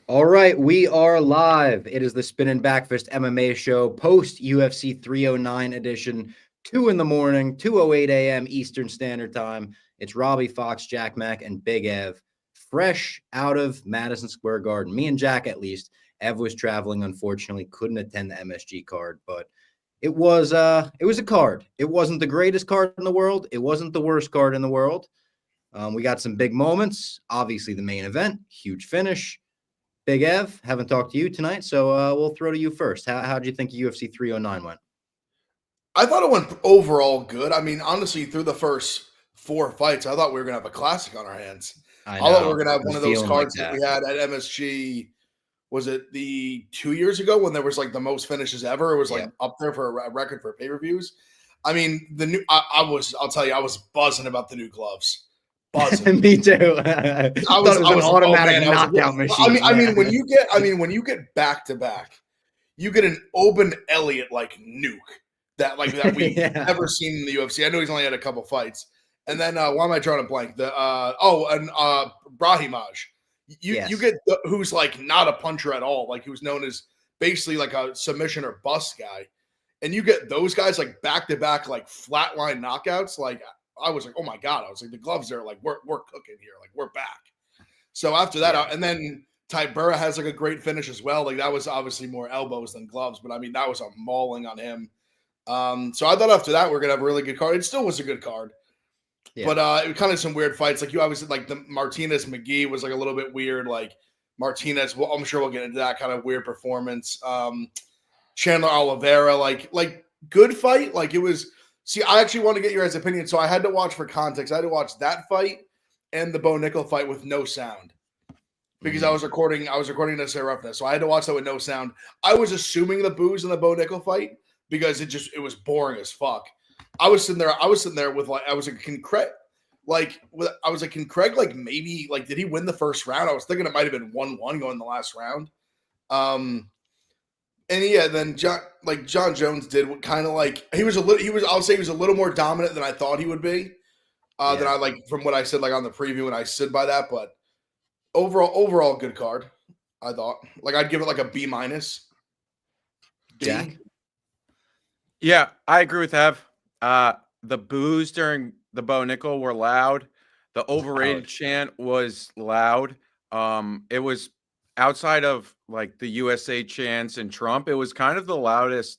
All right, we are live. It is the Spinnin Backfist MMA show, post UFC 309 edition, 2 in the morning, 2:08 a.m. Eastern Standard Time. It's Robbie Fox, Jack Mack, and Big Ev, fresh out of Madison Square Garden. Me and Jack, at least. Ev was traveling, unfortunately, couldn't attend the MSG card, but it was a card. It wasn't the greatest card in the world. It wasn't the worst card in the world. We got some big moments. Obviously, the main event, huge finish. Big Ev, haven't talked to you tonight, so we'll throw to you first. How did you think UFC 309 went? I thought it went overall good. I mean, honestly, through the first four fights, I thought we were going to have a classic on our hands. I I thought we know. were going to I have one was of those feeling like cards that that. we had at MSG. Was it the 2 years ago when there was like the most finishes ever? It was like Yep. up there for a record for pay per views. I mean, I'll tell you, I was buzzing about the new gloves. Buzzing. Me too. I thought it was I an was like, oh automatic man, I was like, knockout I machine. mean, I Yeah. mean, when you get back to back, you get an Open Elliott like nuke that we've Yeah. never seen in the UFC. I know he's only had a couple fights, and then why am I drawing a blank? Brahimaj. You Yes. get who's like not a puncher at all, like who's known as basically like a submission or bust guy, and you get those guys like back to back like flatline knockouts. Like I was like, oh my god, I was like the gloves are like we're cooking here, like we're back. So after that, Yeah. and then Tybura has like a great finish as well. Like that was obviously more elbows than gloves, but I mean that was a mauling on him. So I thought after that we're gonna have a really good card. It still was a good card, Yeah. but it was kind of some weird fights. Like you obviously like the Martinez McGee was like a little bit weird. Like Martinez, well, I'm sure we'll get into that kind of weird performance. Chandler Oliveira, like good fight. Like it was. See, I actually want to get your guys' opinion, so I had to watch for context. I had to watch that fight and the Bo Nickal fight with no sound because I was recording to say roughness. So I had to watch that with no sound. I was assuming the booze in the Bo Nickal fight because it was boring as fuck. I was sitting there with like I was like, can Craig can Craig like maybe like did he win the first round? I was thinking it might have been 1-1 going the last round. And yeah, then John Jones did kind of like I'll say he was a little more dominant than I thought he would be. Than I like from what I said like on the preview, and I stood by that. But overall good card. I thought like I'd give it like a B minus. Jack? Yeah, I agree with Ev. The boos during the Bo Nickal were loud. The overrated chant was loud. It was outside of like the USA chants and Trump. It was kind of the loudest.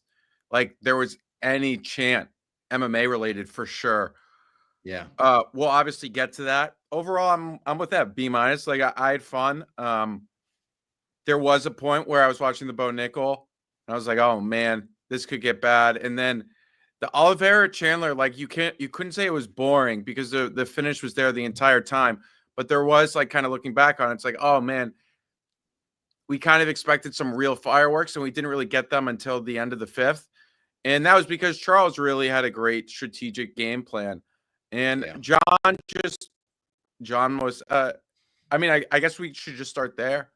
Like there was any chant MMA related for sure. Yeah. We'll obviously get to that. Overall, I'm with that B minus. Like I had fun. There was a point where I was watching the Bo Nickal and I was like, oh man, this could get bad. And then the Oliveira Chandler, like you couldn't say it was boring because the finish was there the entire time. But there was like kind of looking back on it, it's like, oh man, we kind of expected some real fireworks and we didn't really get them until the end of the fifth. And that was because Charles really had a great strategic game plan. And John was I mean, I guess we should just start there.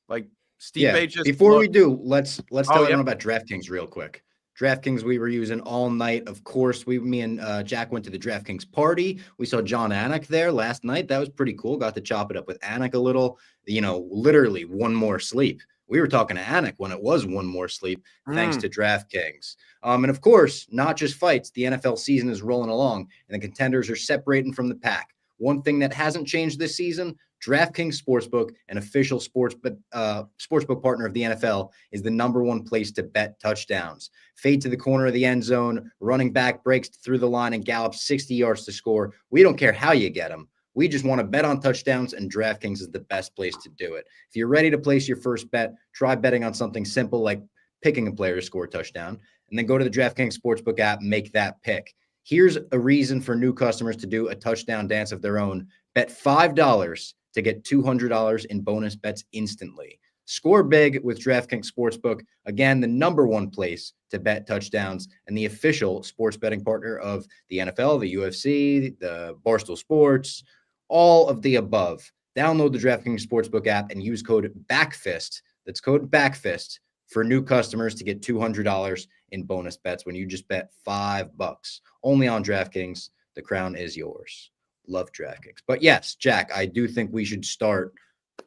Like Stipe just Before we do, let's tell everyone yep. about DraftKings real quick. DraftKings we were using all night. Of course, me and Jack went to the DraftKings party. We saw John Anik there last night. That was pretty cool. Got to chop it up with Anik a little. Literally one more sleep. We were talking to Anik when it was one more sleep, thanks to DraftKings. And of course, not just fights. The NFL season is rolling along, and the contenders are separating from the pack. One thing that hasn't changed this season, DraftKings Sportsbook, an official sportsbook partner of the NFL, is the number one place to bet touchdowns. Fade to the corner of the end zone, running back breaks through the line and gallops 60 yards to score. We don't care how you get them. We just want to bet on touchdowns, and DraftKings is the best place to do it. If you're ready to place your first bet, try betting on something simple like picking a player to score a touchdown, and then go to the DraftKings Sportsbook app and make that pick. Here's a reason for new customers to do a touchdown dance of their own. Bet $5 to get $200 in bonus bets instantly. Score big with DraftKings Sportsbook. Again, the number one place to bet touchdowns and the official sports betting partner of the NFL, the UFC, the Barstool Sports, all of the above. Download the DraftKings Sportsbook app and use code BACKFIST. That's code BACKFIST for new customers to get $200 in bonus bets when you just bet $5. Only on DraftKings. The crown is yours. Love DraftKings. But yes, Jack, I do think we should start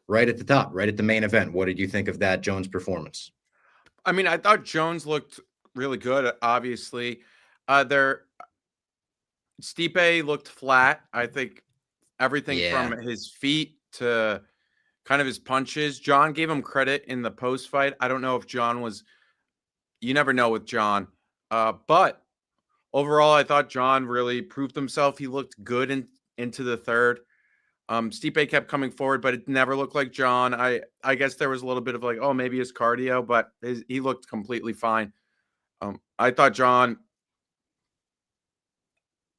right at the top, right at the main event. What did you think of that Jones performance? I mean, I thought Jones looked really good. Obviously, Stipe looked flat. I think everything Yeah. from his feet to kind of his punches. John gave him credit in the post fight. I don't know if John was. You never know with John, but overall, I thought John really proved himself. He looked good into the third. Stipe kept coming forward, but it never looked like John. I guess there was a little bit of like, oh, maybe his cardio, but he looked completely fine. I thought John,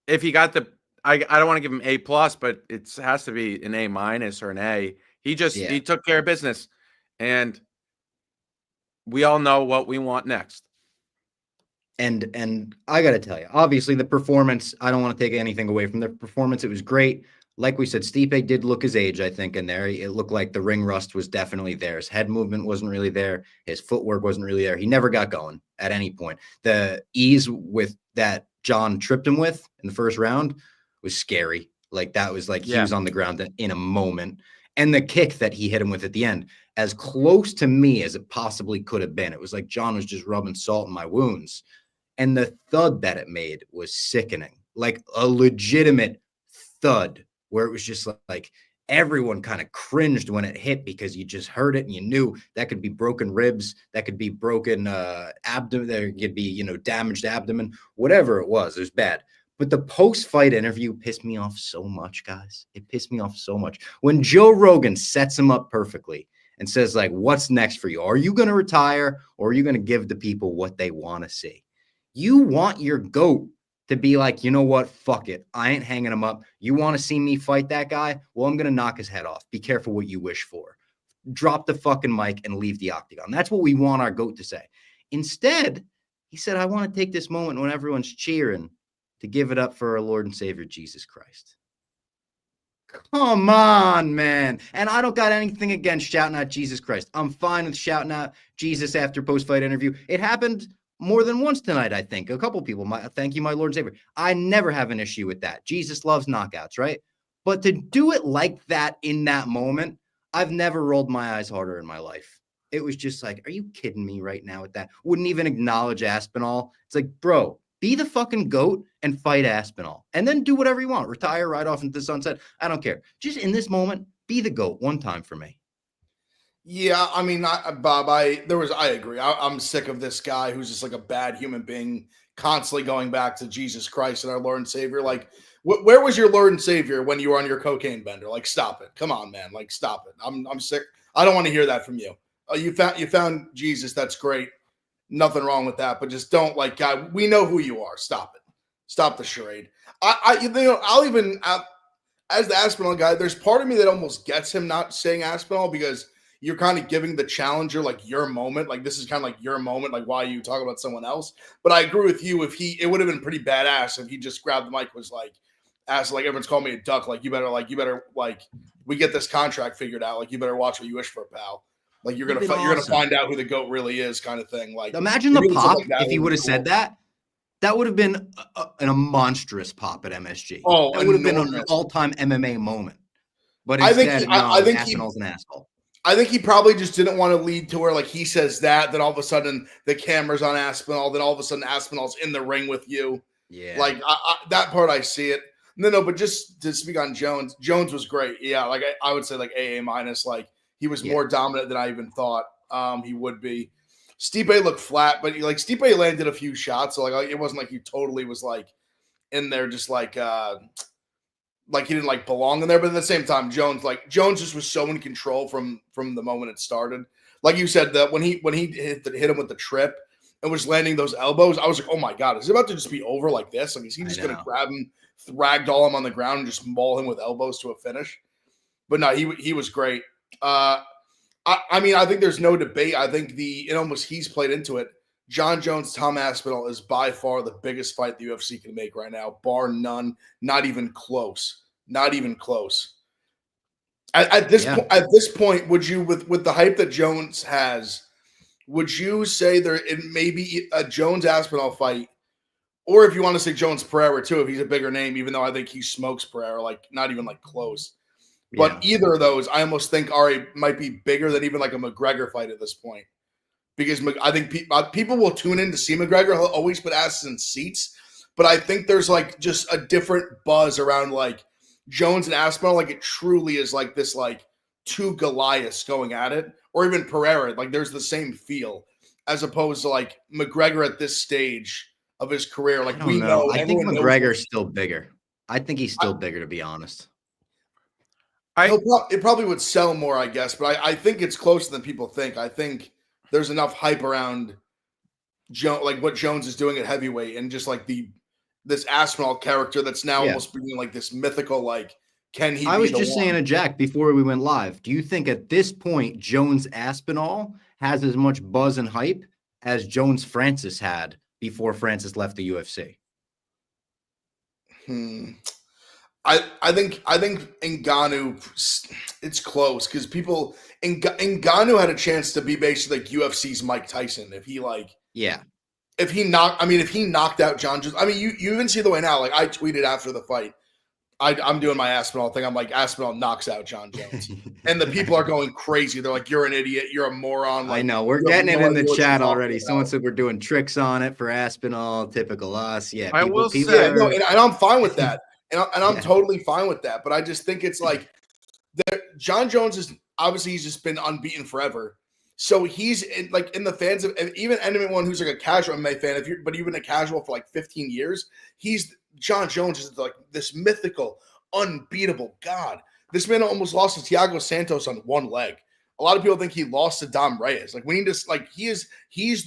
if he got I don't want to give him A plus, but it has to be an A minus or an A. He took care of business, and we all know what we want next. And I got to tell you, obviously the performance, I don't want to take anything away from the performance. It was great. Like we said, Stipe did look his age, I think, in there. It looked like the ring rust was definitely there. His head movement wasn't really there. His footwork wasn't really there. He never got going at any point. The ease with that John tripped him with in the first round was scary. Like that was like he was on the ground in a moment. And the kick that he hit him with at the end, as close to me as it possibly could have been. It was like John was just rubbing salt in my wounds. And the thud that it made was sickening, like a legitimate thud where it was just like everyone kind of cringed when it hit because you just heard it and you knew that could be broken ribs, that could be broken abdomen, there could be, damaged abdomen, whatever it was bad. But the post-fight interview pissed me off so much, guys. It pissed me off so much. When Joe Rogan sets him up perfectly and says, like, what's next for you? Are you going to retire or are you going to give the people what they want to see? You want your GOAT to be like, you know what? Fuck it. I ain't hanging him up. You want to see me fight that guy? Well, I'm going to knock his head off. Be careful what you wish for. Drop the fucking mic and leave the octagon. That's what we want our GOAT to say. Instead, he said, I want to take this moment when everyone's cheering to give it up for our Lord and Savior, Jesus Christ. Come on, man. And I don't got anything against shouting out Jesus Christ. I'm fine with shouting out Jesus after post-fight interview. It happened more than once tonight, I think. A couple people, thank you, my Lord and Savior. I never have an issue with that. Jesus loves knockouts, right? But to do it like that in that moment, I've never rolled my eyes harder in my life. It was just like, are you kidding me right now with that? Wouldn't even acknowledge Aspinall. It's like, bro, be the fucking GOAT and fight Aspinall. And then do whatever you want. Retire, ride off into the sunset. I don't care. Just in this moment, be the GOAT one time for me. Yeah, I mean, Bob, I agree. I'm sick of this guy who's just like a bad human being, constantly going back to Jesus Christ and our Lord and Savior. Like, where was your Lord and Savior when you were on your cocaine bender? Like, stop it. Come on, man. Like, stop it. I'm sick. I don't want to hear that from you. You found Jesus. That's great. Nothing wrong with that. But just don't, like, God, we know who you are. Stop it. Stop the charade. I'll even, as the Aspinall guy, there's part of me that almost gets him not saying Aspinall because you're kind of giving the challenger like your moment. Like this is kind of like your moment. Like why you talk about someone else? But I agree with you. It would have been pretty badass if he just grabbed the mic, was like, asked like everyone's calling me a duck. Like you better we get this contract figured out. Like you better watch what you wish for, pal. Like you're gonna find out who the GOAT really is, kind of thing. Like imagine the pop like if he would have said that. That would have been a monstrous pop at MSG. Oh, that would have been an all-time MMA moment. But instead, I think Aspinall's an asshole. I think he probably just didn't want to lead to where like he says that, then all of a sudden the camera's on Aspinall, then all of a sudden Aspinall's in the ring with you. Yeah, like that part I see it. No, but just to speak on Jones, Jones was great. Yeah, like I would say like AA minus. Like he was more dominant than I even thought he would be. Stipe looked flat, but like Stipe landed a few shots, so like it wasn't like he totally was like in there just like he didn't like belong in there. But at the same time, Jones just was so in control from the moment it started. Like you said, that when he hit him with the trip and was landing those elbows, I was like, oh my God, is it about to just be over like this? Like is he just gonna grab him, ragdoll him on the ground, and just maul him with elbows to a finish? But no, he was great. I mean, I think there's no debate. I think he's played into it. John Jones, Tom Aspinall is by far the biggest fight the UFC can make right now, bar none. Not even close. Not even close. At this point, would you, with the hype that Jones has, would you say it may be a Jones Aspinall fight, or if you want to say Jones Pereira too, if he's a bigger name, even though I think he smokes Pereira, like not even like close. But either of those, I almost think might be bigger than even like a McGregor fight at this point. Because I think people will tune in to see McGregor. He'll always put asses in seats. But I think there's like just a different buzz around like Jones and Aspinall. Like it truly is like this like two Goliaths going at it. Or even Pereira. Like there's the same feel. As opposed to like McGregor at this stage of his career. Like we know. I think McGregor's still bigger. I think he's still bigger, to be honest. It probably would sell more, I guess. But I think it's closer than people think. I think there's enough hype around like what Jones is doing at heavyweight and just like this Aspinall character that's now almost being like this mythical, like, can he I was just saying to Jack before we went live, do you think at this point Jones Aspinall has as much buzz and hype as Jones Francis had before Francis left the UFC? I think Ngannou, it's close because Ngannou had a chance to be basically like UFC's Mike Tyson if he knocked out John Jones. I mean, you even see the way now. Like I tweeted after the fight, I'm doing my Aspinall thing. I'm like, Aspinall knocks out John Jones, and the people are going crazy. They're like, you're an idiot, you're a moron. Like, I know we're getting it in the chat already. Someone said we're doing tricks on it for Aspinall. Typical us. Yeah, I will say, and I'm fine with that. And I'm totally fine with that. But I just think it's like John Jones is obviously he's just been unbeaten forever. So he's in the fans of even anyone who's like a casual MMA fan, but you've been a casual for like 15 years, John Jones is like this mythical, unbeatable god. This man almost lost to Thiago Santos on one leg. A lot of people think he lost to Dom Reyes. Like we need to like he's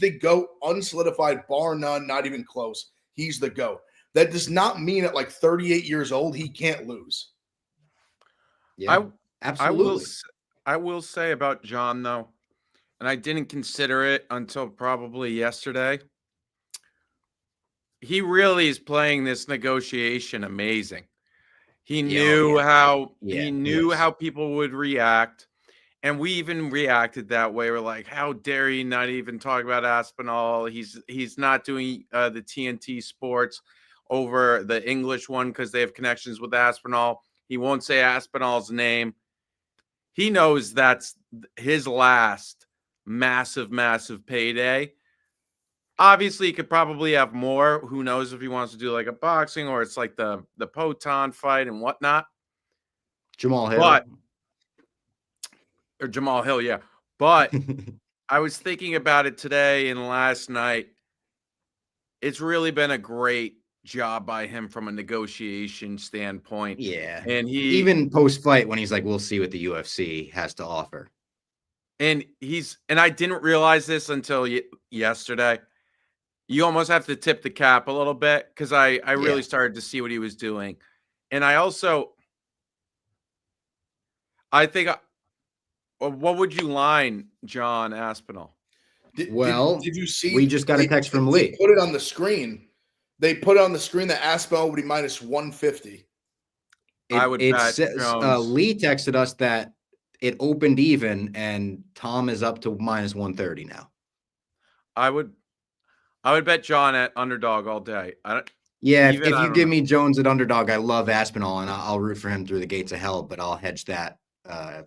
the GOAT, unsolidified, bar none, not even close. He's the GOAT. That does not mean at like 38 years old he can't lose. Yeah, absolutely. I will say about John though, and I didn't consider it until probably yesterday. He really is playing this negotiation amazing. He knew how people would react. And we even reacted that way. We're like, how dare he not even talk about Aspinall? He's not doing the TNT Sports over the English one because they have connections with Aspinall. He won't say Aspinall's name. He knows that's his last massive payday. Obviously, he could probably have more. Who knows if he wants to do like a boxing or it's like the Poton fight and whatnot. Jamal Hill, yeah. But I was thinking about it today and last night. It's really been a great job by him from a negotiation standpoint. Yeah. And he even post-fight when he's like, we'll see what the UFC has to offer. And I didn't realize this until yesterday. You almost have to tip the cap a little bit because I really started to see what he was doing. And I think, what would you line John Aspinall? Did you see? We just got a text from Lee. They put it on the screen. They put on the screen that Aspinall would be minus 150. I would bet Lee texted us that it opened even and Tom is up to minus 130 now. I would bet John at underdog all day. If you give me Jones at underdog, I love Aspinall and I'll root for him through the gates of hell, but I'll hedge that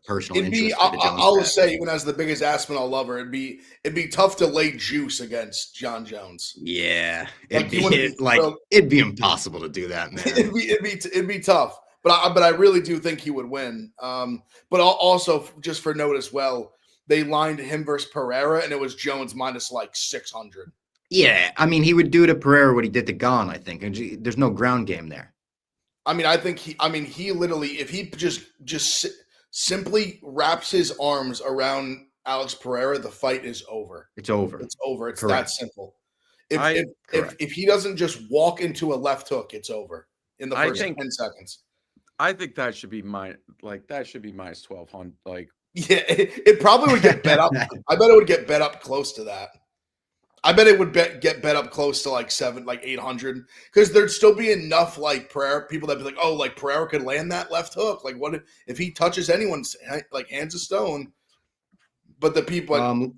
personal interest. I'll say, even as the biggest Aspinall lover, it'd be tough to lay juice against John Jones. Yeah, it'd be impossible to do that, man. It'd be tough. But I really do think he would win. But also, just for note as well, they lined him versus Pereira, and it was Jones minus like 600. Yeah, I mean, he would do to Pereira what he did to Gane, I think. And there's no ground game there. I mean, he literally, if he just simply wraps his arms around Alex Pereira, the fight is over. It's over. It's over. It's Correct. that simple. If he doesn't just walk into a left hook, it's over in the first 10 seconds. I think that should be minus 1,200. Like, yeah, it probably would get bet up. I bet it would get bet up close to that. I bet it would get bet up close to like 800 because there'd still be enough like Pereira people that'd be like, oh, like Pereira could land that left hook. Like, what if he touches anyone's like hands of stone? But the people,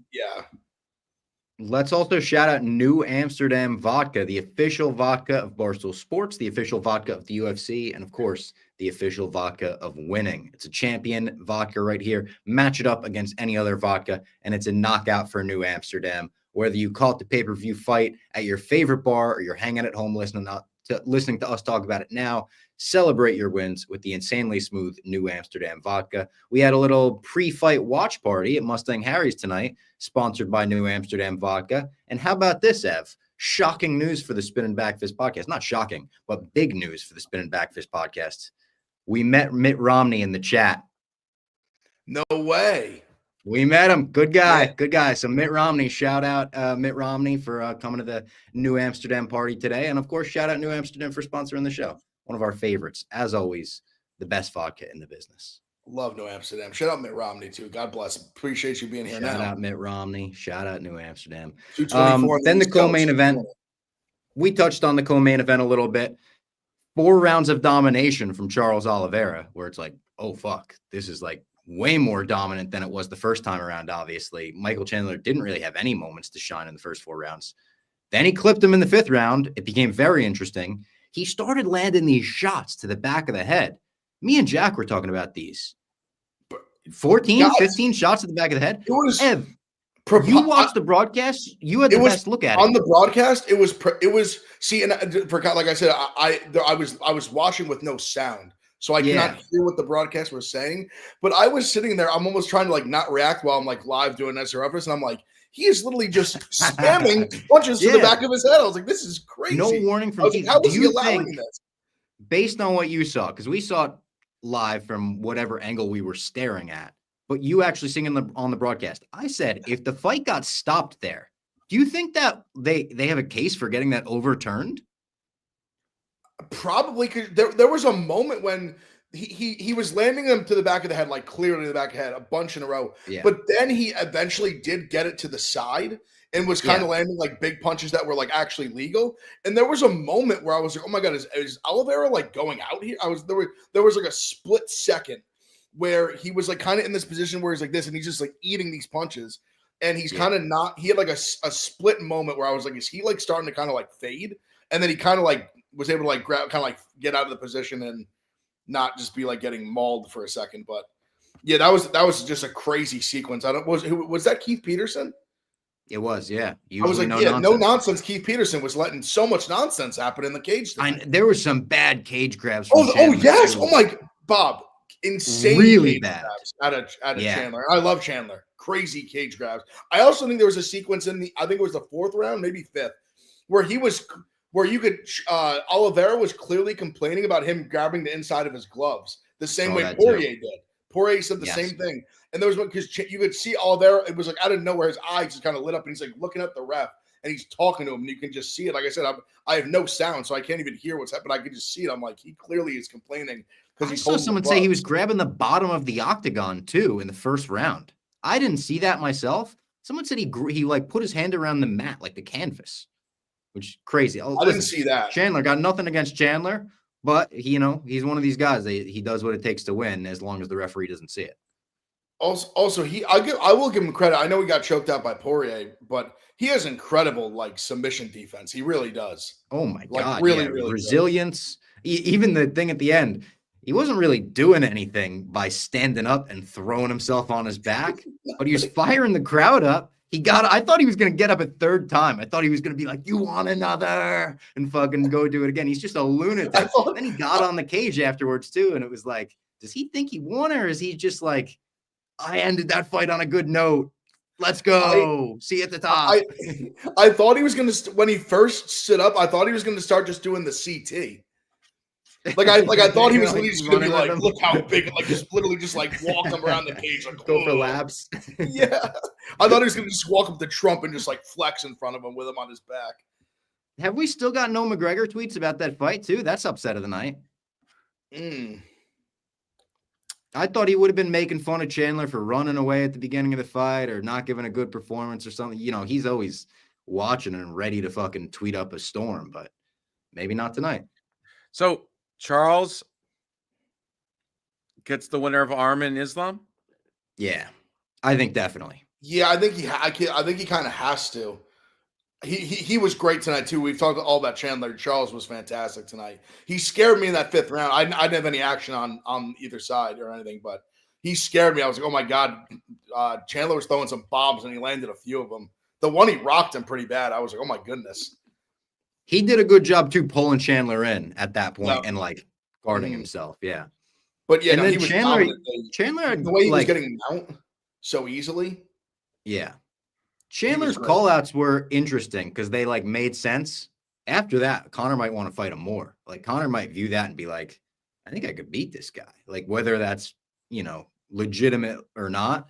Let's also shout out New Amsterdam Vodka, the official vodka of Barstool Sports, the official vodka of the UFC, and of course, the official vodka of winning. It's a champion vodka right here. Match it up against any other vodka, and it's a knockout for New Amsterdam. Whether you call it the pay-per-view fight at your favorite bar or you're hanging at home listening to us talk about it now, celebrate your wins with the insanely smooth New Amsterdam vodka. We had a little pre-fight watch party at Mustang Harry's tonight, sponsored by New Amsterdam Vodka. And how about this, Ev? Shocking news for the Spinnin Backfist podcast. Not shocking, but big news for the Spinnin Backfist podcast. We met Mitt Romney in the chat. No way. We met him. Good guy. Yeah. Good guy. So Mitt Romney, shout out Mitt Romney for coming to the New Amsterdam party today. And of course, shout out New Amsterdam for sponsoring the show. One of our favorites. As always, the best vodka in the business. Love New Amsterdam. Shout out Mitt Romney too. God bless. Appreciate you being here now. Shout out Mitt Romney. Shout out New Amsterdam. Then the co-main event. We touched on the co-main event a little bit. 4 rounds of domination from Charles Oliveira, where it's like, oh, fuck. This is like way more dominant than it was the first time around, obviously. Michael Chandler didn't really have any moments to shine in the first 4 rounds. Then he clipped him in the 5th round. It became very interesting. He started landing these shots to the back of the head. Me and Jack were talking about these. 14, 15 shots at the back of the head. It was Ev, you watched the broadcast. You had the best look at it. On the broadcast, it was see, and like I said, I was watching with no sound. So I cannot hear what the broadcast was saying. But I was sitting there. I'm almost trying to like not react while I'm like live doing SRFs. And I'm like, he is literally just spamming punches to the back of his head. I was like, this is crazy. No warning from Keith. How was he allowing this? Based on what you saw, because we saw it live from whatever angle we were staring at, but you actually singing on the broadcast. I said, if the fight got stopped there, do you think that they have a case for getting that overturned? Probably, because there was a moment when he was landing them to the back of the head, like clearly to the back of the head, a bunch in a row. Yeah. But then he eventually did get it to the side and was kind of landing like big punches that were like actually legal. And there was a moment where I was like, oh my God, is Oliveira like going out here? There was like a split second where he was like kind of in this position where he's like this and he's just like eating these punches. And he's kind of not, he had like a split moment where I was like, is he like starting to kind of like fade? And then he kind of like was able to like grab, kind of like get out of the position and not just be like getting mauled for a second. But yeah, that was just a crazy sequence. Was that Keith Peterson? It was, yeah. I was like, no nonsense. Keith Peterson was letting so much nonsense happen in the cage. There was some bad cage grabs. Oh yes. Too. Oh my, Bob, insane. Really bad out of Chandler. I love Chandler. Crazy cage grabs. I also think there was a sequence in I think it was the 4th round, maybe 5th, where you could Oliveira was clearly complaining about him grabbing the inside of his gloves the same way Poirier did. Poirier said the same thing. And there was one because you could see Oliveira, it was like out of nowhere, his eyes just kind of lit up and he's like looking at the ref and he's talking to him and you can just see it. Like I said, I have no sound, so I can't even hear what's happening. I could just see it. I'm like, he clearly is complaining because I saw someone say he was grabbing the bottom of the octagon too in the 1st round. I didn't see that myself. Someone said he like put his hand around the mat, like the canvas, which is crazy. I didn't see that. Chandler, got nothing against Chandler, but he's one of these guys. He does what it takes to win as long as the referee doesn't see it. Also, I will give him credit. I know he got choked out by Poirier, but he has incredible like submission defense. He really does. Oh my God. Really resilience. Even the thing at the end, he wasn't really doing anything by standing up and throwing himself on his back, but he was firing the crowd up. I thought he was going to get up a 3rd time. I thought he was going to be like, you want another? And fucking go do it again. He's just a lunatic. Then he got on the cage afterwards too. And it was like, does he think he won or is he just like, I ended that fight on a good note. Let's go. See you at the top. I thought he was going to, when he first stood up, I thought he was going to start just doing the CT. I thought he was literally just going to be like, look how big, like just literally just like walk him around the cage. Like, go for laps. Yeah. I thought he was going to just walk up to Trump and just like flex in front of him with him on his back. Have we still got no McGregor tweets about that fight too? That's upset of the night. I thought he would have been making fun of Chandler for running away at the beginning of the fight or not giving a good performance or something. You know, he's always watching and ready to fucking tweet up a storm, but maybe not tonight. So Charles gets the winner of Arman Islam? Yeah, I think definitely. Yeah, I think he kind of has to. He was great tonight too. We've talked all about Chandler. Charles was fantastic tonight. He scared me in that 5th round. I didn't have any action on either side or anything, but he scared me. I was like, oh my god, Chandler was throwing some bombs and he landed a few of them. The one he rocked him pretty bad. I was like, oh my goodness. He did a good job too, pulling Chandler in at that point Yeah. and like guarding himself. Yeah, But yeah, and no, then he was Chandler, dominant. The way he was getting out so easily. Yeah. Chandler's callouts were interesting because they like made sense. After that, Connor might want to fight him more. Like Connor might view that and be like, I think I could beat this guy. Like whether that's, legitimate or not.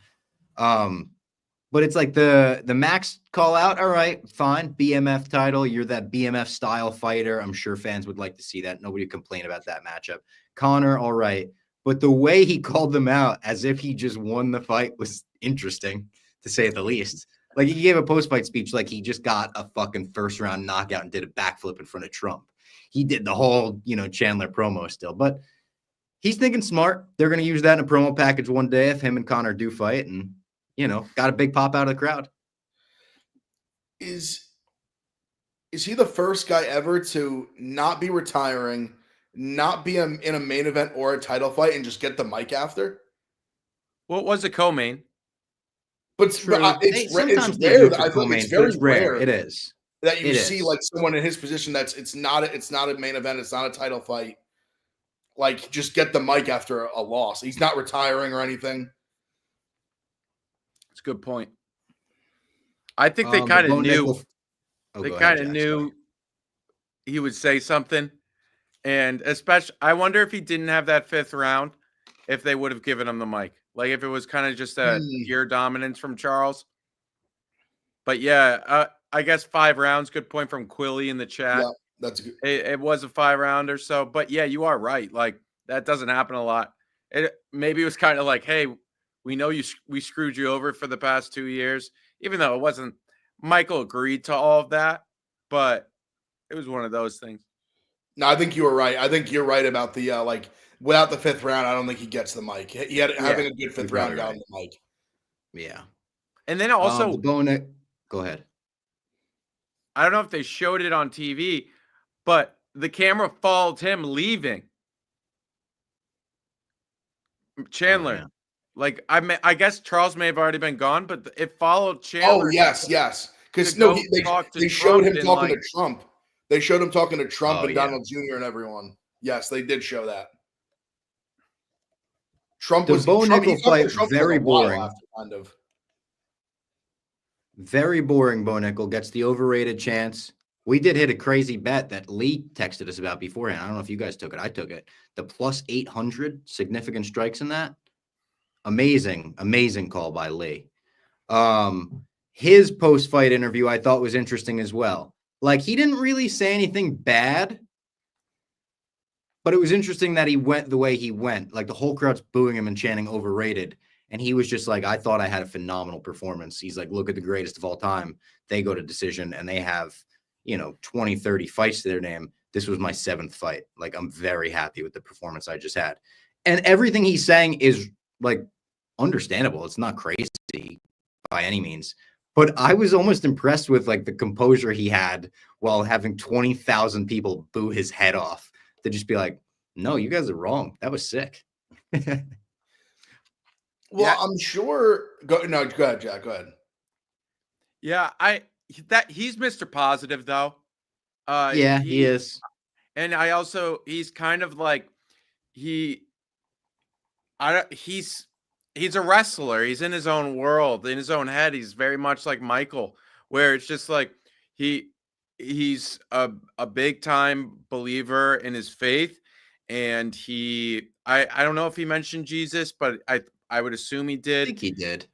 But it's like the Max call out. All right, fine. BMF title. You're that BMF style fighter. I'm sure fans would like to see that. Nobody would complain about that matchup. Connor, all right. But the way he called them out as if he just won the fight was interesting, to say the least. Like he gave a post-fight speech like he just got a fucking first-round knockout and did a backflip in front of Trump. He did the whole, Chandler promo still. But he's thinking smart. They're going to use that in a promo package one day if him and Connor do fight and, got a big pop out of the crowd. Is he the first guy ever to not be retiring, not be in a main event or a title fight, and just get the mic after? What was a co-main? But it's rare. I think it's very rare. It is that you see like someone in his position it's not a main event, it's not a title fight. Like just get the mic after a loss. He's not retiring or anything. That's a good point. I think they kind of knew. They kind of knew he would say something, and especially, I wonder if he didn't have that 5th round, if they would have given him the mic. Like if it was kind of just a pure dominance from Charles. But yeah, I guess 5 rounds. Good point from Quilly in the chat. Yeah, that's good. It was a 5 round or so. But yeah, you are right. Like that doesn't happen a lot. Maybe it was kind of like, hey, we know we screwed you over for the past 2 years, even though it wasn't. Michael agreed to all of that, but it was one of those things. No, I think you were right. I think you're right about the without the 5th round, I don't think he gets the mic. He had having a good 5th round got him the mic. Yeah. And then also go ahead. I don't know if they showed it on TV, but the camera followed him leaving. Chandler. Oh, yeah. Like I guess Charles may have already been gone, but it followed Chandler. Oh yes. Because they showed him talking to Trump. They showed him talking to Trump and Donald Jr. and everyone. Yes, they did show that. Trump was Bo Nickal fight very boring. After, Very boring. Bo Nickal gets the overrated chance. We did hit a crazy bet that Lee texted us about beforehand. I don't know if you guys took it. I took it. The plus 800 significant strikes in that. Amazing call by Lee. His post-fight interview I thought was interesting as well. Like he didn't really say anything bad, but it was interesting that he went the way he went. Like the whole crowd's booing him and chanting overrated. And he was just like, I thought I had a phenomenal performance. He's like, look at the greatest of all time. They go to decision and they have, 20, 30 fights to their name. This was my 7th fight. Like, I'm very happy with the performance I just had. And everything he's saying is like understandable. It's not crazy by any means. But I was almost impressed with like the composure he had while having 20,000 people boo his head off to just be like, no, you guys are wrong. That was sick. Well, yeah. I'm sure. Go ahead, Jack. Go ahead. Yeah, he's Mr. Positive though. He is. And he's kind of like he's a wrestler. He's in his own world, in his own head. He's very much like Michael, where it's just like he's a big time believer in his faith, and I don't know if he mentioned Jesus, but I would assume he did. I think he did.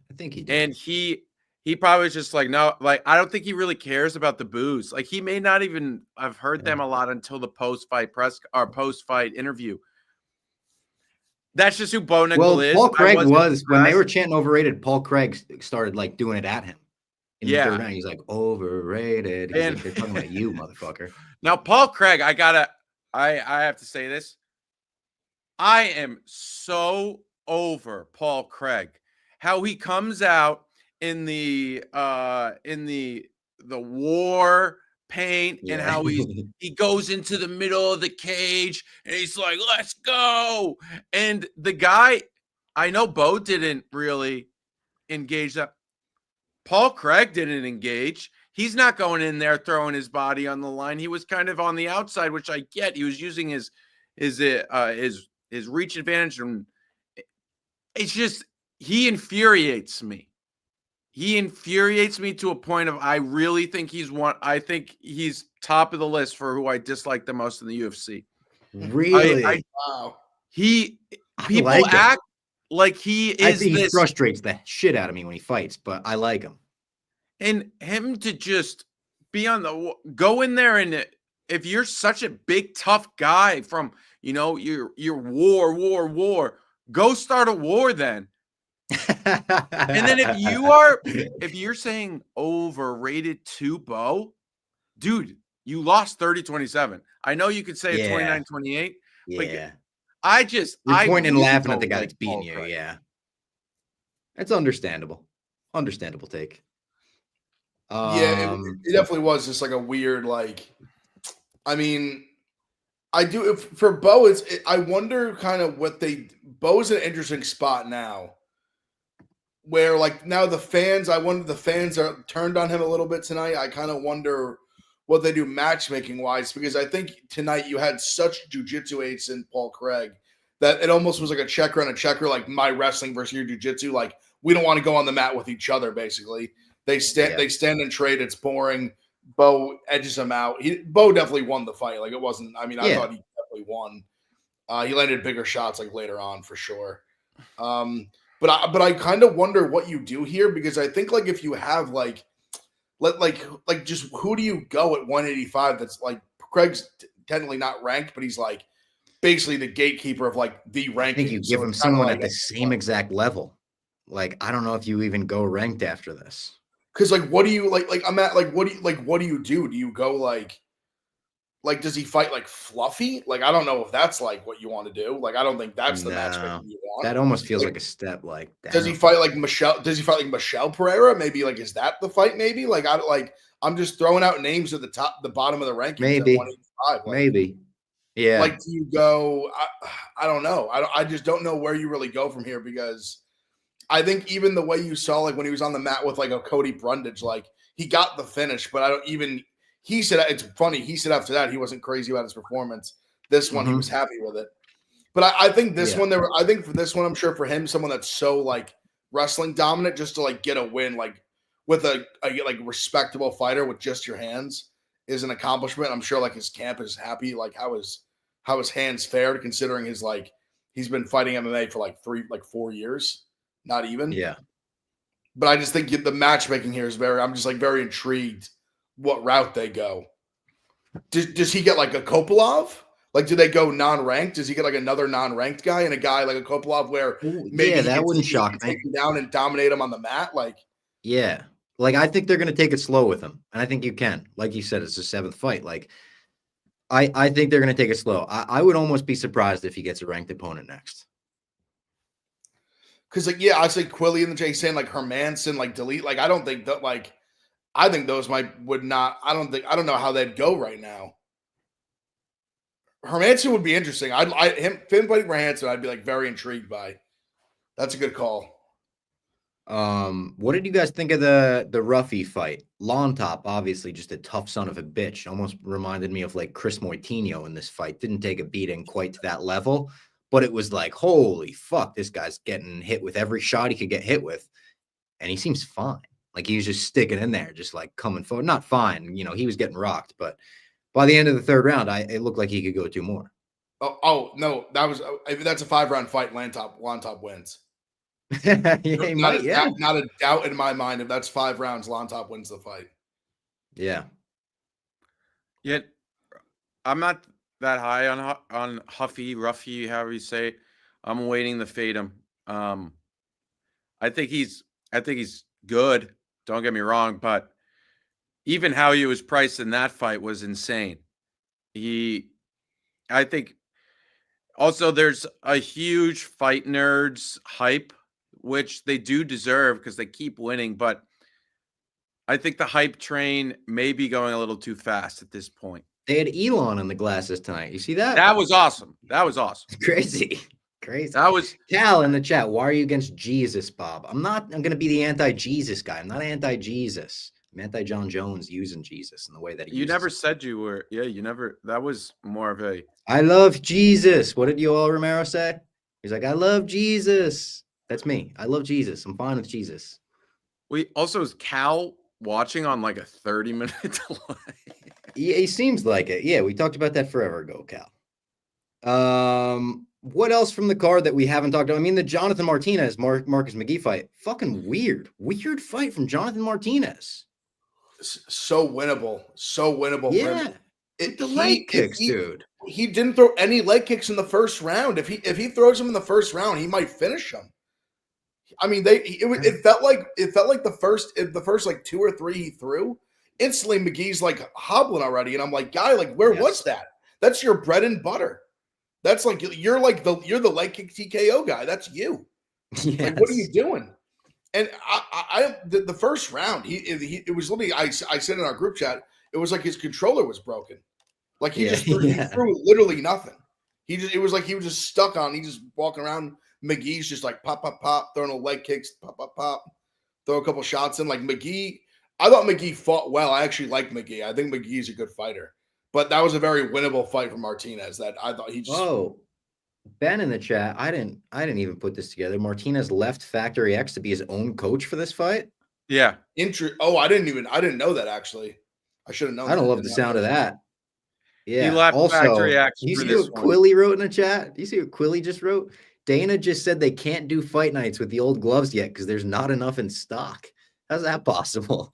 And he probably was just like, no, like I don't think he really cares about the boos. Like he may not even have heard them a lot until the post-fight interview. That's just who Bo Nickal is. Paul Craig was when they were chanting overrated. Paul Craig started like doing it at him. In the 3rd round, he's like overrated. He's like, they're talking about you, motherfucker. Now, Paul Craig, I have to say this. I am so over Paul Craig. How he comes out in the war paint and how he goes into the middle of the cage and he's like, let's go. And the guy, I know Bo didn't really engage that. Paul Craig didn't engage. He's not going in there throwing his body on the line. He was kind of on the outside, which I get. He was using his reach advantage, and it's just, he infuriates me. He infuriates me to a point of, I really think I think he's top of the list for who I dislike the most in the UFC. Really? Wow. People like act like he is. I think he frustrates the shit out of me when he fights, but I like him. And him to just be go in there, and if you're such a big tough guy from, your war, go start a war then. And then if you're saying overrated to Bo, dude, you lost 30-27. I know you could say 29-28, but you're pointing and laughing at the guy that's beating you. Yeah, it's understandable. Understandable take. It definitely was just like a weird, I mean, I do for Bo. I wonder kind of Bo's in an interesting spot now, where now the fans are turned on him a little bit tonight. I kind of wonder what they do matchmaking wise, because I think tonight you had such jiu-jitsu aids in Paul Craig that it almost was like a checker and a checker, like my wrestling versus your jiu-jitsu. Like, we don't want to go on the mat with each other, basically. They stand and trade. It's boring. Bo edges him out. Bo definitely won the fight. Like, it wasn't, I thought he definitely won. He landed bigger shots later on for sure. But I kind of wonder what you do here, because I think if you have just who do you go at 185? That's Craig's technically not ranked, but he's basically the gatekeeper of the ranking. I think you give him someone at the same exact level. I don't know if you even go ranked after this. Because what do you I'm at what do you do? Do you go does he fight Fluffy? I don't know if that's what you want to do. I don't think that's the matchmaking you want. That almost feels like a step down. Does he fight Michelle? Does he fight Michelle Pereira? Maybe is that the fight? Maybe I'm just throwing out names at the bottom of the rankings. Maybe. Maybe. Yeah. Do you go? I don't know. I just don't know where you really go from here, because I think even the way you saw when he was on the mat with a Cody Brundage, he got the finish, but he said, it's funny, he said after that he wasn't crazy about his performance. This one he was happy with it. But I think this one I think for this one, I'm sure for him, someone that's so wrestling dominant, just to get a win with a respectable fighter with just your hands is an accomplishment. I'm sure his camp is happy. How his hands fared, considering his he's been fighting MMA for 4 years. Not even. Yeah. But I just think the matchmaking here is I'm just very intrigued what route they go. Does he get a Kopilov? Do they go non-ranked? Does he get another non-ranked guy and a guy like a Kopilov where maybe that wouldn't shock me. Take him down and dominate him on the mat? Yeah. I think they're going to take it slow with him. And I think you can. Like you said, it's the 7th fight. I think they're going to take it slow. I would almost be surprised if he gets a ranked opponent next. Because I say Quilly and the Jay saying Hermanson, delete. I don't think that I think those would not. I don't know how they'd go right now. Hermanson would be interesting. Finn fighting Hermanson, I'd be very intrigued by. That's a good call. What did you guys think of the Ruffy fight? Lawn Top, obviously just a tough son of a bitch. Almost reminded me of Chris Moitinho in this fight. Didn't take a beating quite to that level. But it was holy fuck, this guy's getting hit with every shot he could get hit with. And he seems fine. He was just sticking in there, just coming forward. Not fine. He was getting rocked. But by the end of the 3rd round, it looked like he could go 2 more. Oh no. That's a 5-round fight. Lawn Top wins. He might, not a doubt in my mind. If that's 5 rounds, Lawn Top wins the fight. Yeah. Yet, I'm not that high on Ruffy, however you say it. I'm waiting to fade him. I think he's good. Don't get me wrong, but even how he was priced in that fight was insane. I think also there's a huge fight nerds hype, which they do deserve because they keep winning. But I think the hype train may be going a little too fast at this point. They had Elon in the glasses tonight. You see that? That was awesome. That was awesome. Crazy. Crazy. That was Cal in the chat. Why are you against Jesus, Bob? I'm going to be the anti-Jesus guy. I'm not anti-Jesus. I'm anti-John Jones using Jesus in the way that he you uses never it. said you were. Yeah, you never. That was more of a. I love Jesus. What did Yoel Romero say? He's like, I love Jesus. That's me. I love Jesus. I'm fine with Jesus. We also is Cal watching on like a 30-minute delay. Yeah, he seems like it. Yeah, we talked about that forever ago, Cal. What else from the card that we haven't talked about? I mean, the Jonathan Martinez, Marcus McGee fight. Fucking weird. Weird fight from Jonathan Martinez. So winnable. So winnable. Yeah. For him. The leg kicks, dude. He didn't throw any leg kicks in the first round. If he throws him in the first round, he might finish him. I mean, it felt like the first like 2 or 3 he threw, instantly McGee's like hobbling already, and I'm like, guy, like where was that? That's your bread and butter. That's like you're the leg kick TKO guy. That's you. Yes. Like, what are you doing? And the first round, it was literally I said in our group chat, it was like his controller was broken. Like he threw literally nothing. It was like he was just stuck on. He just walking around. McGee's just like pop, pop, pop, throwing a leg kicks, pop, pop, pop, throw a couple shots in. Like McGee, I thought McGee fought well. I actually like McGee. I think McGee's a good fighter. But that was a very winnable fight for Martinez. That I thought he just. Oh, Ben in the chat. I didn't even put this together. Martinez left Factory X to be his own coach for this fight. Yeah. I didn't know that actually. I should have known. I don't love the sound of that. Yeah. He left also, Factory X. You see what Quilly wrote in the chat? You see what Quilly just wrote? Dana just said they can't do fight nights with the old gloves yet because there's not enough in stock. How's that possible?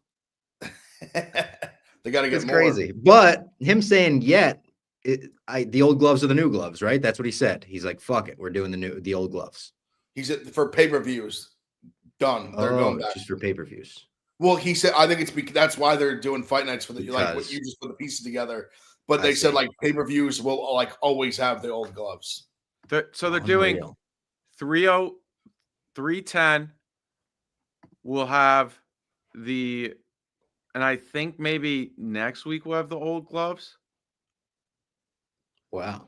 They got to get more. Crazy. But him saying yet, the old gloves are the new gloves, right? That's what he said. He's like, fuck it, we're doing the old gloves. He's for pay-per-views. Done. They're going back. Just for pay-per-views. Well, he said, I think that's why they're doing fight nights for like what you just put the pieces together. But they said like pay-per-views will like always have the old gloves. So they're doing 3-0, 310. We'll have and I think maybe next week we'll have the old gloves. Wow.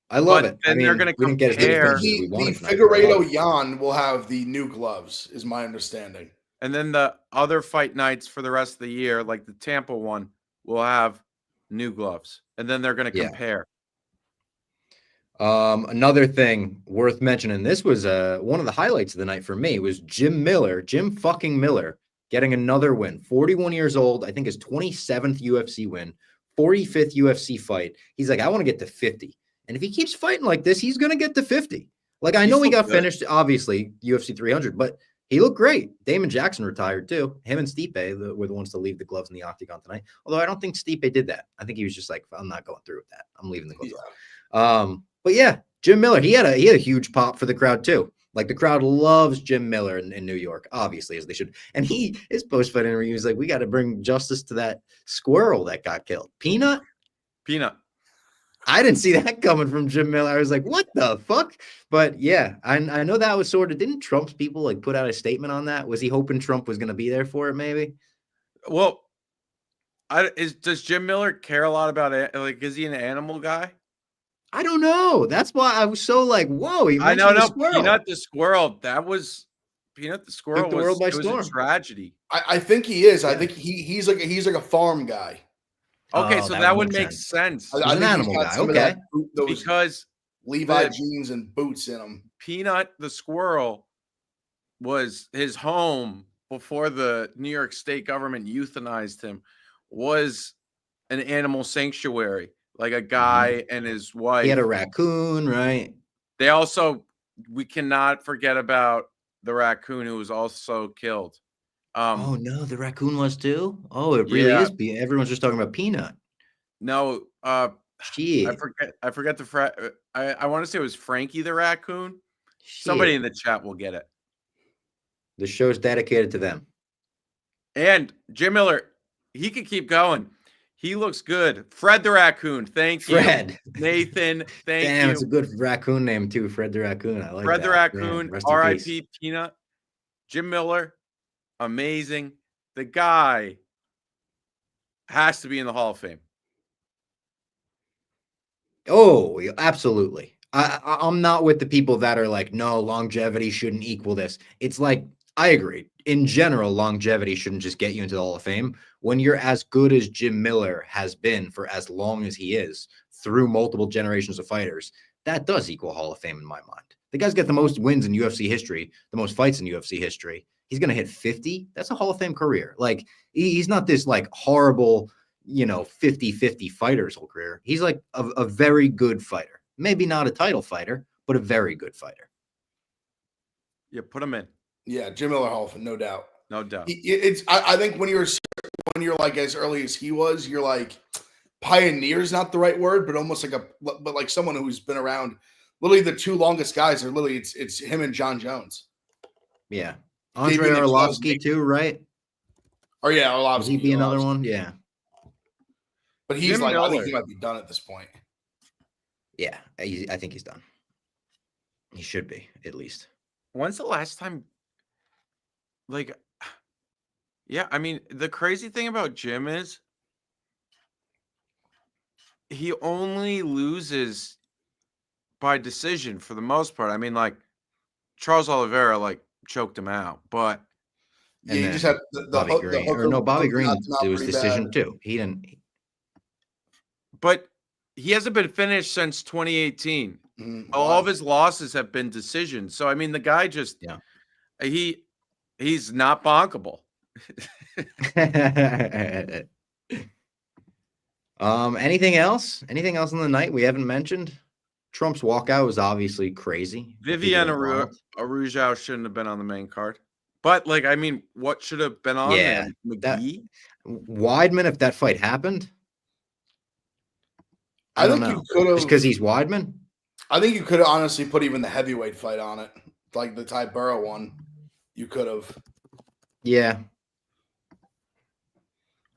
I love it. And they're going to compare. The Figueiredo Jan will have the new gloves, is my understanding. And then the other fight nights for the rest of the year, like the Tampa one, will have new gloves. And then they're going to compare. Another thing worth mentioning, this was one of the highlights of the night for me, was Jim fucking Miller, getting another win. 41 years old, I think his 27th UFC win, 45th UFC fight. He's like, I want to get to 50. And if he keeps fighting like this, he's going to get to 50. Like, I know he got finished, obviously, UFC 300, but he looked great. Damon Jackson retired, too. Him and Stipe were the ones to leave the gloves in the octagon tonight. Although I don't think Stipe did that. I think he was just like, I'm not going through with that. I'm leaving the gloves on. But yeah, Jim Miller, he had a huge pop for the crowd too. Like the crowd loves Jim Miller in New York, obviously, as they should. And his post-fight interview was like, we got to bring justice to that squirrel that got killed. Peanut. I didn't see that coming from Jim Miller. I was like, what the fuck? But yeah, I know that was sort of, didn't Trump's people like put out a statement on that? Was he hoping Trump was going to be there for it maybe? Well, does Jim Miller care a lot about it? Like, is he an animal guy? I don't know. That's why I was so like, whoa. I know. Peanut the squirrel. That was Peanut the squirrel. Took the world by storm. Was a tragedy. I think he is. I think he's like a farm guy. Okay, so that would make sense. He's an animal guy. Okay, because Levi jeans and boots in them. Peanut the squirrel was his home before the New York State government euthanized him. Was an animal sanctuary. Like a guy and his wife. He had a raccoon, right? We cannot forget about the raccoon who was also killed. Oh no, the raccoon was too? Oh, it really is. Everyone's just talking about Peanut. No, shit. I forget I want to say it was Frankie the raccoon. Shit. Somebody in the chat will get it. The show's dedicated to them. And Jim Miller, he could keep going. He looks good. Fred the Raccoon. Thank you. Fred. Nathan, thank you. Damn, it's a good raccoon name, too. Fred the Raccoon. I like Fred that. the Raccoon. R.I.P. Peanut. Jim Miller. Amazing. The guy has to be in the Hall of Fame. Oh, absolutely. I'm not with the people that are like, no, longevity shouldn't equal this. It's like, I agree. In general, longevity shouldn't just get you into the Hall of Fame. When you're as good as Jim Miller has been for as long as he is through multiple generations of fighters, that does equal Hall of Fame in my mind. The guy's got the most wins in UFC history, the most fights in UFC history. He's going to hit 50. That's a Hall of Fame career. Like, he's not this like horrible, 50-50 fighter's whole career. He's like a very good fighter. Maybe not a title fighter, but a very good fighter. Yeah, put him in. Yeah, Jim Miller Hall of Fame, no doubt. No doubt. I think when you're like as early as he was, you're like pioneer is not the right word, but almost like someone who's been around. Literally, the two longest guys are literally it's him and John Jones. Yeah, Andre Arlovsky too, right? Oh yeah, Arlovsky. Would he be another one? Yeah, but he's like, I think he might be done at this point. Yeah, I think he's done. He should be, at least. When's the last time? Like, yeah, I mean, the crazy thing about Jim is he only loses by decision for the most part. I mean, like, Charles Oliveira, like, choked him out, but yeah, you just had Bobby Green. Or no, Bobby Green did his decision too. He didn't. But he hasn't been finished since 2018. All of his losses have been decisions. So I mean, the guy just he's not bonkable. Anything else? Anything else on the night we haven't mentioned? Trump's walkout was obviously crazy. Vivian Arujau shouldn't have been on the main card. But like, I mean, what should have been on there? McGee? Weidman, if that fight happened. I think you could have, just because he's Weidman. I think you could have honestly put even the heavyweight fight on it, like the Ty Burrow one. You could have. Yeah.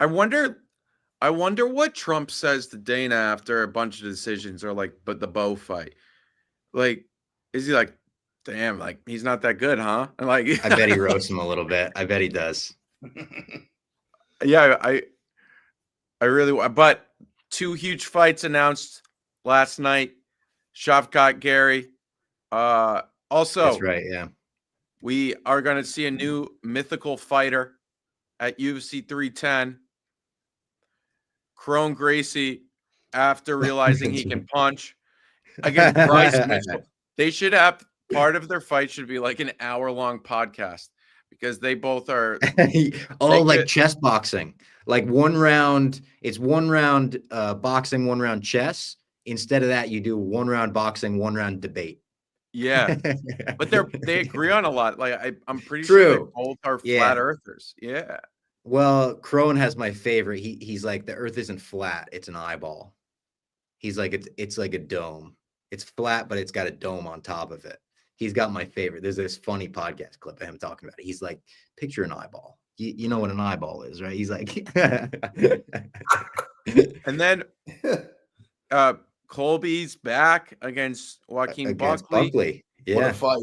I wonder what Trump says to Dana after a bunch of decisions, or like, but the Bo fight. Like, is he like, damn, like he's not that good, huh? And like, I bet he roasts him a little bit. I bet he does. Yeah, I really, but. 2 huge fights announced last night. Shavkat Gary. Also, that's right. Yeah, we are going to see a new mythical fighter at UFC 310. Crone Gracie, after realizing he can punch against Bryce Mitchell. They should have part of their fight should be like an hour-long podcast because they both are like chess boxing. Like one round, it's 1 round boxing, 1 round chess. Instead of that, you do 1 round boxing, 1 round debate. Yeah, but they agree on a lot. Like I'm pretty True. Sure they both are flat earthers. Yeah. Well, Crone has my favorite. He's like, the earth isn't flat; it's an eyeball. He's like, it's like a dome. It's flat, but it's got a dome on top of it. He's got my favorite. There's this funny podcast clip of him talking about it. He's like, picture an eyeball. You know what an eyeball is, right? He's like, and then Colby's back against Joaquin Buckley. Yeah. What a fight.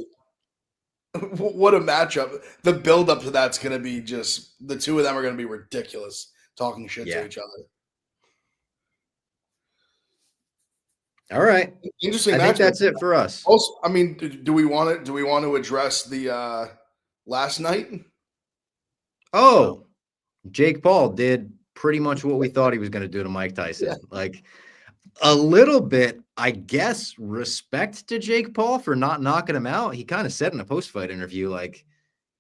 What a matchup. The build up to that's going to be just, the two of them are going to be ridiculous, talking shit to each other. All right. Interesting. I think that's it for us. Also, I mean, do we want to address the last night? Oh, Jake Paul did pretty much what we thought he was going to do to Mike Tyson. Yeah. Like a little bit, I guess, respect to Jake Paul for not knocking him out. He kind of said in a post-fight interview, like,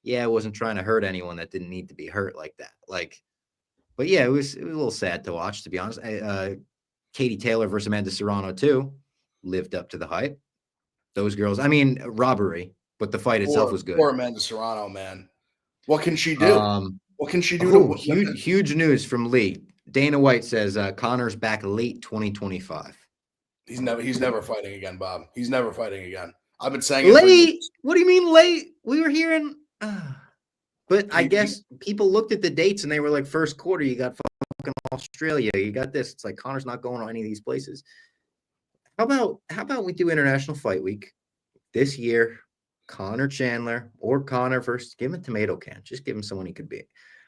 yeah, I wasn't trying to hurt anyone that didn't need to be hurt like that. Like, but yeah, it was a little sad to watch, to be honest. Katie Taylor versus Amanda Serrano too lived up to the hype. Those girls, I mean, robbery, but the fight itself was good. Poor Amanda Serrano, man. What can she do? What can she do? Huge news from Lee. Dana White says Connor's back late 2025. He's never fighting again, Bob. He's never fighting again. I've been saying late. What do you mean late? We were hearing, but I guess people looked at the dates and they were like, first quarter, you got fucking Australia, you got this. It's like Connor's not going on any of these places. How about we do International Fight Week this year? Connor Chandler or Connor versus, give him a tomato can. Just give him someone he could beat.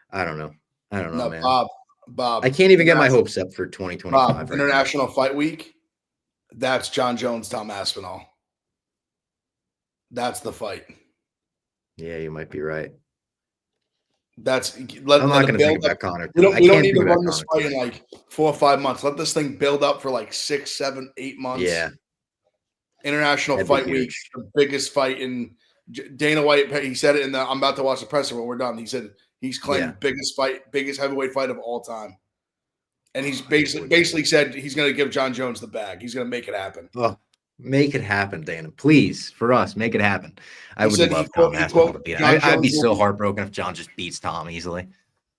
I don't know, no, man. Bob. I can't even get my hopes up for 2025. Bob, right now. International Fight Week. That's John Jones, Tom Aspinall. That's the fight. Yeah, you might be right. That's I'm not going to think about Connor. We don't can't need think to about run this Connor fight in like 4 or 5 months. Let this thing build up for like 6, 7, 8 months. Yeah. International That'd be Fight Week, huge. the biggest fight in Dana White. He said it in the. I'm about to watch the presser when we're done. He said he's claimed biggest heavyweight fight of all time, and he's basically said he's going to give John Jones the bag. He's going to make it happen. Oh, make it happen, Dana. Please, for us, make it happen. I would love Tom Aspinall to beat him. I'd be so heartbroken if John just beats Tom easily.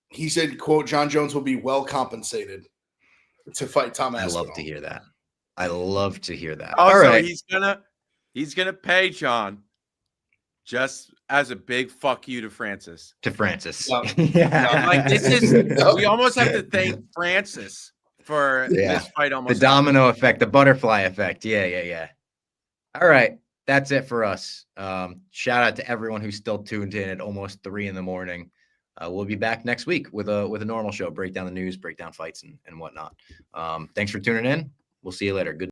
He said, "quote John Jones will be well compensated to fight Tom Aspinall." I love to hear that. I love to hear that. Also, all right. he's gonna pay John just as a big fuck you to Francis. Yeah. Like this is we almost have to thank Francis for this fight. Almost the domino effect, the butterfly effect. Yeah. All right. That's it for us. Shout out to everyone who's still tuned in at almost 3 a.m. We'll be back next week with a normal show, break down the news, break down fights and whatnot. Thanks for tuning in. We'll see you later. Good.